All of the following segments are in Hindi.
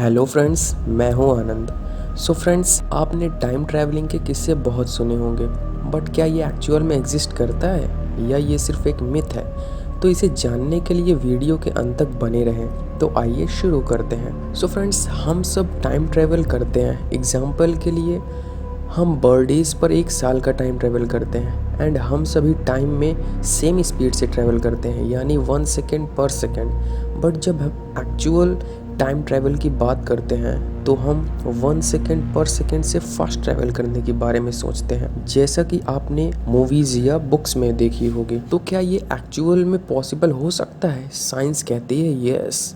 हेलो फ्रेंड्स, मैं हूं आनंद। सो फ्रेंड्स, आपने टाइम ट्रैवलिंग के किस्से बहुत सुने होंगे, बट क्या ये एक्चुअल में एग्जिस्ट करता है या ये सिर्फ एक मिथ है? तो इसे जानने के लिए वीडियो के अंत तक बने रहें। तो आइए शुरू करते हैं। सो फ्रेंड्स, हम सब टाइम ट्रैवल करते हैं। एग्जाम्पल के लिए हम बर्थडेज पर 1 साल का टाइम ट्रैवल करते हैं एंड हम सभी टाइम में सेम स्पीड से ट्रैवल करते हैं, यानी 1 सेकेंड पर सेकेंड। बट जब हम एक्चुअल टाइम ट्रैवल की बात करते हैं तो हम 1 सेकेंड पर सेकेंड से फास्ट ट्रैवल करने के बारे में सोचते हैं, जैसा कि आपने मूवीज या बुक्स में देखी होगी। तो क्या ये एक्चुअल में पॉसिबल हो सकता है? साइंस कहती है यस।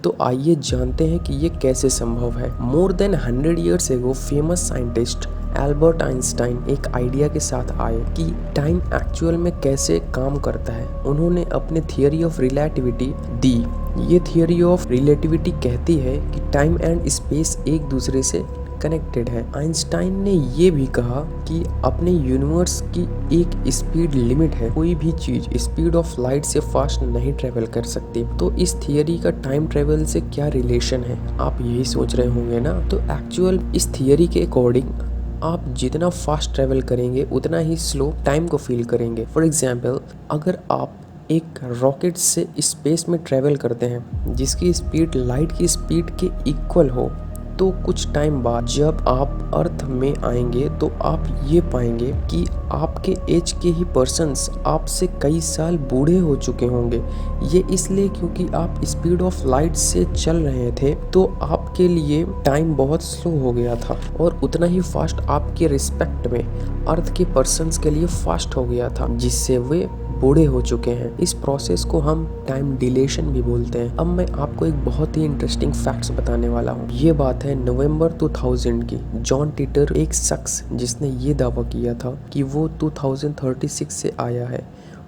तो आइए जानते हैं कि ये कैसे संभव है। More than 100 years ago famous scientist Albert Einstein एक आइडिया के साथ आए कि टाइम एक्चुअल में कैसे काम करता है। उन्होंने अपने थियरी ऑफ रिलेटिविटी दी। ये थियरी ऑफ रिलेटिविटी कहती है कि टाइम एंड स्पेस एक दूसरे से कनेक्टेड है। आइंस्टाइन ने ये भी कहा कि अपने यूनिवर्स की एक स्पीड लिमिट है, कोई भी चीज स्पीड ऑफ लाइट से फास्ट नहीं ट्रेवल कर सकती। तो इस थियरी का टाइम ट्रेवल से क्या रिलेशन है, आप यही सोच रहे होंगे ना। तो एक्चुअल इस थियरी के अकॉर्डिंग आप जितना फास्ट ट्रेवल करेंगे उतना ही स्लो टाइम को फील करेंगे। फॉर एग्जाम्पल, अगर आप एक रॉकेट से स्पेस में ट्रेवल करते हैं जिसकी स्पीड लाइट की स्पीड के इक्वल हो, तो कुछ टाइम बाद जब आप अर्थ में आएंगे तो आप ये पाएंगे कि आपके एज के ही पर्सन्स आपसे कई साल बूढ़े हो चुके होंगे। ये इसलिए क्योंकि आप स्पीड ऑफ लाइट से चल रहे थे, तो आपके लिए टाइम बहुत स्लो हो गया था और उतना ही फास्ट आपके रिस्पेक्ट में अर्थ के पर्सन्स के लिए फास्ट हो गया था, जिससे वे बूढ़े हो चुके हैं। इस प्रोसेस को हम टाइम डिलेशन भी बोलते हैं। अब मैं आपको एक बहुत ही इंटरेस्टिंग फैक्ट्स बताने वाला हूँ। ये बात है नवंबर 2000 की। जॉन टिटर एक शख्स जिसने ये दावा किया था कि वो 2036 से आया है,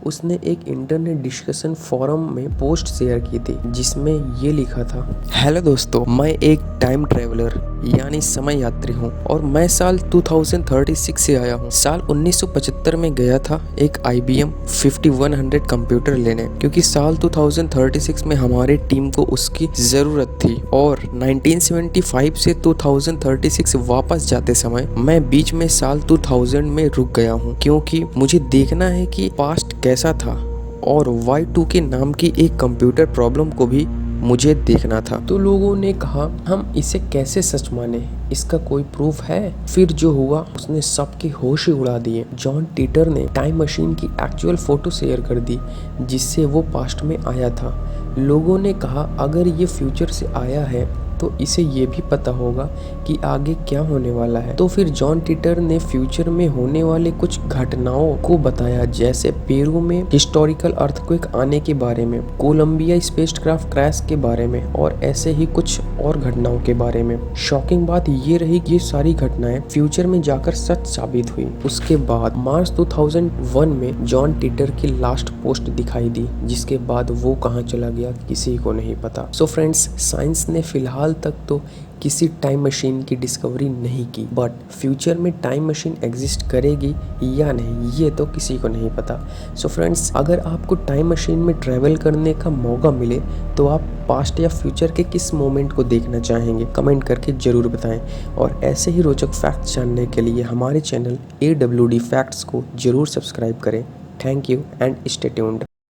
उसने एक इंटरनेट डिस्कशन फोरम में पोस्ट शेयर की थी जिसमें ये लिखा था, हेलो दोस्तों, मैं एक टाइम ट्रेवलर यानी समय यात्री हूँ और मैं साल 2036 से आया हूँ। साल 1975 में गया था एक IBM 5100 कंप्यूटर लेने, क्योंकि साल 2036 में हमारी टीम को उसकी जरूरत थी। और 1975 से 2036 वापस जाते समय मैं बीच में साल 2000 में रुक गया हूँ, क्योंकि मुझे देखना है कि पास्ट कैसा था और Y2K नाम की एक कंप्यूटर प्रॉब्लम को भी मुझे देखना था। तो लोगों ने कहा, हम इसे कैसे सच माने, इसका कोई प्रूफ है? फिर जो हुआ उसने सबके होश ही उड़ा दिए। जॉन टिटर ने टाइम मशीन की एक्चुअल फोटो शेयर कर दी जिससे वो पास्ट में आया था। लोगों ने कहा, अगर ये फ्यूचर से आया है तो इसे ये भी पता होगा कि आगे क्या होने वाला है। तो फिर जॉन टिटर ने फ्यूचर में होने वाले कुछ घटनाओं को बताया, जैसे पेरू में हिस्टोरिकल अर्थक्वेक आने के बारे में, कोलंबिया स्पेसक्राफ्ट क्रैश के बारे में और ऐसे ही कुछ और घटनाओं के बारे में। शॉकिंग बात ये रही कि ये सारी घटनाएं फ्यूचर में जाकर सच साबित हुई। उसके बाद मार्च 2001 में जॉन टिटर की लास्ट पोस्ट दिखाई दी, जिसके बाद वो कहाँ चला गया किसी को नहीं पता। सो फ्रेंड्स, साइंस ने फिलहाल तक तो किसी टाइम मशीन की डिस्कवरी नहीं की, बट फ्यूचर में टाइम मशीन एग्जिस्ट करेगी या नहीं ये तो किसी को नहीं पता। सो फ्रेंड्स, अगर आपको टाइम मशीन में ट्रैवल करने का मौका मिले तो आप पास्ट या फ्यूचर के किस मोमेंट को देखना चाहेंगे, कमेंट करके जरूर बताएं। और ऐसे ही रोचक फैक्ट्स जानने के लिए हमारे चैनल AWD फैक्ट्स को जरूर सब्सक्राइब करें। Thank you and stay tuned.